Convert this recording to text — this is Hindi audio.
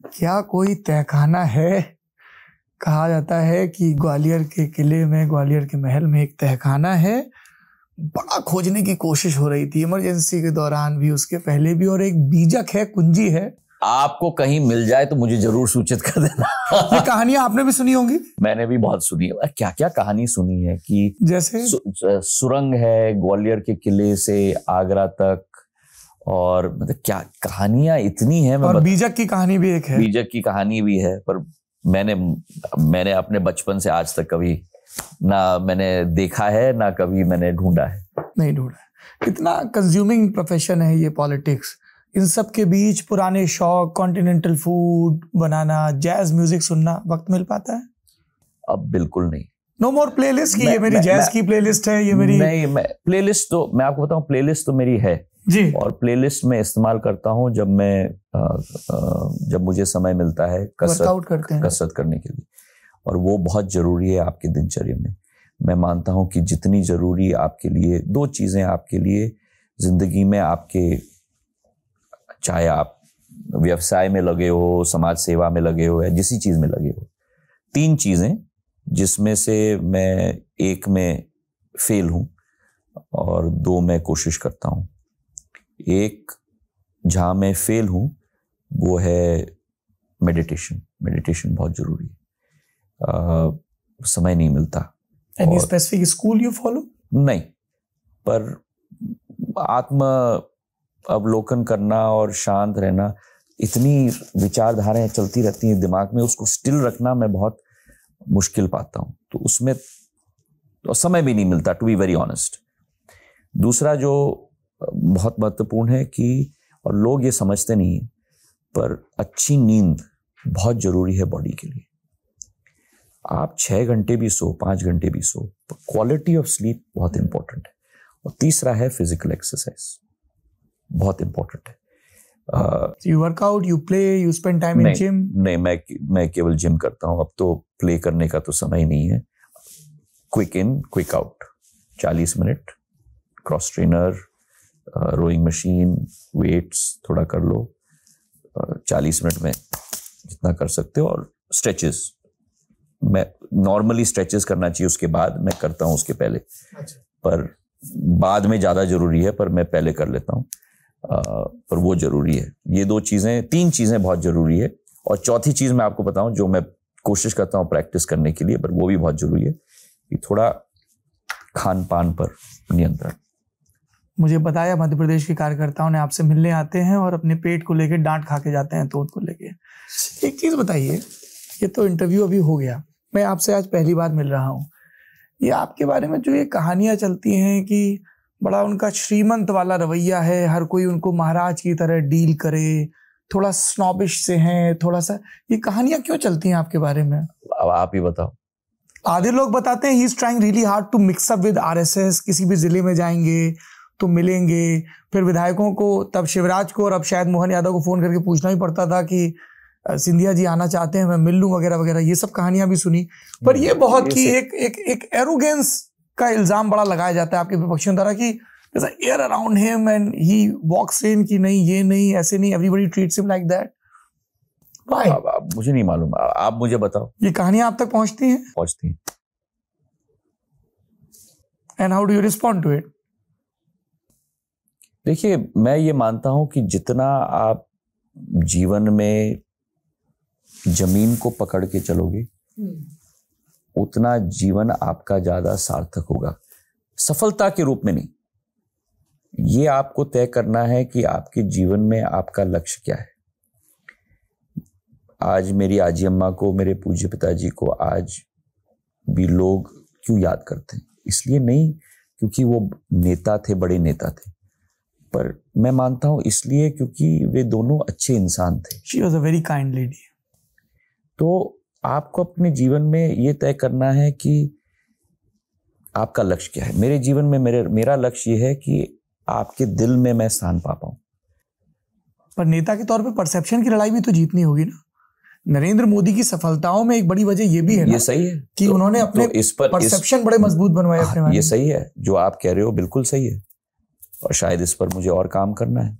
क्या कोई तहखाना है? कहा जाता है कि ग्वालियर के किले में, ग्वालियर के महल में एक तहखाना है। बड़ा खोजने की कोशिश हो रही थी इमरजेंसी के दौरान भी, उसके पहले भी, और एक बीजक है, कुंजी है। आपको कहीं मिल जाए तो मुझे जरूर सूचित कर देना। ये कहानियां आपने भी सुनी होंगी। मैंने भी बहुत सुनी है। क्या क्या कहानी सुनी है कि जैसे सुरंग है ग्वालियर के किले से आगरा तक, और मतलब क्या कहानियां इतनी हैं। और बीजक की कहानी भी एक है। बीजक की कहानी भी है, पर मैंने अपने बचपन से आज तक कभी ना मैंने देखा है ना कभी मैंने ढूंढा है। नहीं ढूंढा। इतना कंज्यूमिंग प्रोफेशन है ये पॉलिटिक्स। इन सब के बीच पुराने शौक, कॉन्टिनेंटल फूड बनाना, जैज म्यूजिक सुनना, वक्त मिल पाता है? अब बिल्कुल नहीं। नो मोर प्लेलिस्ट की, ये मेरी जैज की प्लेलिस्ट है, ये मेरी नहीं। प्लेलिस्ट तो मैं आपको बताऊं, प्लेलिस्ट तो मेरी है जी, और प्लेलिस्ट में इस्तेमाल करता हूं जब मुझे समय मिलता है कसरत करने के लिए, और वो बहुत जरूरी है आपकी दिनचर्या में। मैं मानता हूं कि जितनी जरूरी आपके लिए दो चीजें आपके लिए जिंदगी में, आपके चाहे आप व्यवसाय में लगे हो, समाज सेवा में लगे हो, या जिसी चीज में लगे हो, तीन चीजें जिसमें से मैं एक में फेल हूं और दो में कोशिश करता हूं। एक जहां मैं फेल हूं वो है मेडिटेशन बहुत जरूरी है। समय नहीं मिलता। Any specific school you follow? नहीं, पर आत्म अवलोकन करना और शांत रहना, इतनी विचारधाराएं चलती रहती हैं दिमाग में, उसको स्टिल रखना मैं बहुत मुश्किल पाता हूं, तो उसमें तो समय भी नहीं मिलता, टू बी वेरी ऑनेस्ट। दूसरा जो बहुत महत्वपूर्ण है कि, और लोग ये समझते नहीं है, पर अच्छी नींद बहुत जरूरी है बॉडी के लिए। आप 6 घंटे भी सो, 5 घंटे भी सो, पर क्वालिटी ऑफ स्लीप बहुत इंपॉर्टेंट है। और तीसरा है फिजिकल एक्सरसाइज, बहुत इंपॉर्टेंट है। You workout, you play, you spend time in gym? नहीं, मैं केवल जिम करता हूं। अब तो प्ले करने का तो समय नहीं है। Quick in quick out, 40 minute, cross trainer, rowing machine, weights थोड़ा कर लो, 40 मिनट में जितना कर सकते हो। और स्ट्रेचेस, मैं नॉर्मली स्ट्रेचेस करना चाहिए, उसके बाद मैं करता हूं, उसके पहले। पर बाद में ज्यादा जरूरी है, पर मैं पहले कर लेता हूं। पर वो जरूरी है। ये तीन चीजें बहुत जरूरी है। और चौथी चीज मैं आपको बताऊं, जो मैं कोशिश करता हूं प्रैक्टिस करने के लिए, पर वो भी बहुत जरूरी है, कि थोड़ा खान पान पर नियंत्रण। मुझे बताया मध्य प्रदेश के कार्यकर्ताओं ने आपसे मिलने आते हैं और अपने पेट को लेकर डांट खा के जाते हैं, तोत को लेके। एक चीज बताइए, ये तो इंटरव्यू अभी हो गया, मैं आपसे आज पहली बार मिल रहा हूँ। ये आपके बारे में जो ये कहानियां चलती हैं कि बड़ा उनका श्रीमंत वाला रवैया है, हर कोई उनको महाराज की तरह डील करे, थोड़ा स्नॉबिश से हैं, थोड़ा सा, ये कहानियां क्यों चलती हैं आपके बारे में? अब आप ही बताओ। आधे लोग बताते हैं he is trying really hard to mix up with RSS, किसी भी जिले में जाएंगे तो मिलेंगे। फिर विधायकों को, तब शिवराज को और अब शायद मोहन यादव को फोन करके पूछना ही पड़ता था कि सिंधिया जी आना चाहते हैं, मैं मिल लूं, वगैरह वगैरह। ये सब कहानियां भी सुनी, पर ये बहुत की एक एरोगेंस का इल्जाम बड़ा लगाया जाता है आपके विपक्षियों द्वारा कि air around him and he walks in, कि नहीं ये नहीं, ऐसे नहीं, everybody treats him like that. Why? मुझे नहीं मालूम, आप मुझे बताओ। ये कहानियां आप तक पहुंचती हैं? पहुंचती हैं। And how do you respond to it? देखिए, मैं ये मानता हूं कि जितना आप जीवन में जमीन को पकड़ के चलोगे, उतना जीवन आपका ज्यादा सार्थक होगा। सफलता के रूप में नहीं, ये आपको तय करना है कि आपके जीवन में आपका लक्ष्य क्या है। आज मेरी आजी अम्मा को, मेरे पूज्य पिताजी को आज भी लोग क्यों याद करते हैं? इसलिए नहीं क्योंकि वो नेता थे, बड़े नेता थे, पर मैं मानता हूं इसलिए क्योंकि वे दोनों अच्छे इंसान थे। She was a very kind lady. तो आपको अपने जीवन में ये तय करना है कि आपका लक्ष्य क्या है। मेरे जीवन में मेरा लक्ष्य ये है कि आपके दिल में मैं स्थान पा पाऊं। पर नेता के तौर पे परसेप्शन की लड़ाई भी तो जीतनी होगी ना। नरेंद्र मोदी की सफलताओं में एक बड़ी वजह ये भी है ना, ये सही है कि उन्होंने अपने परसेप्शन बड़े मजबूत बनवाए अपने। ये सही है, जो आप कह रहे हो बिल्कुल सही है, और शायद इस पर मुझे और काम करना है।